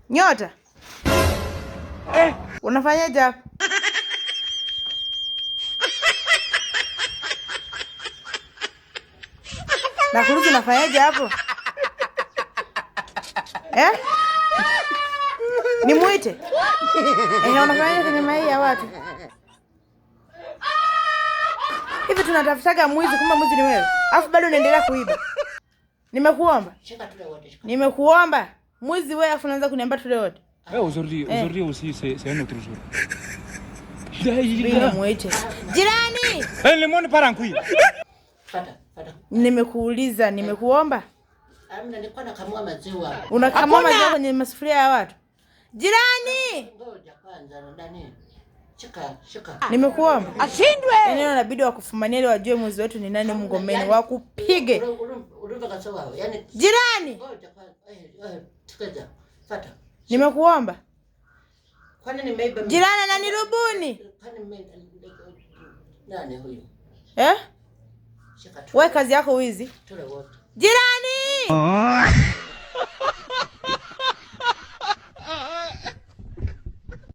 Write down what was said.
Nyota. Unafanyaje hapo? Nakuuliza unafanyaje hapo? Nimuite? Unafanyaje kwenye mai ya watu? Hivi tunatafutaga mwizi, kumbe mwizi ni wewe. Alafu bado unaendelea kuiba. Nimekuomba. Nimekuomba. Mwizi wewe afu unaanza kuniambia tule wote. Aujourd'hui aussi c'est un autre jour. Bila muite. Jirani! Lemoni parankui. Fata. Nimekuuliza, nimekuomba? Amna nilikuwa nakamua maziwa. Unakamua maziwa kwenye masufuria ya watu? Jirani! Ngoja kwanza ndani. Shika. Nimekuomba. Ashindwe. Yaani inabidi wakufumanie ili wajue mwizi wetu ni nani mngomeni, wakupige. Urumva sawa. Yaani jirani. Ngoja kwanza. Tukaja. Fata. Nimekuomba. Kwani nimeiba? Jirani ananirubuni. Kwani nani huyo? Wewe kazi yako wizi. Tule wote. Jirani!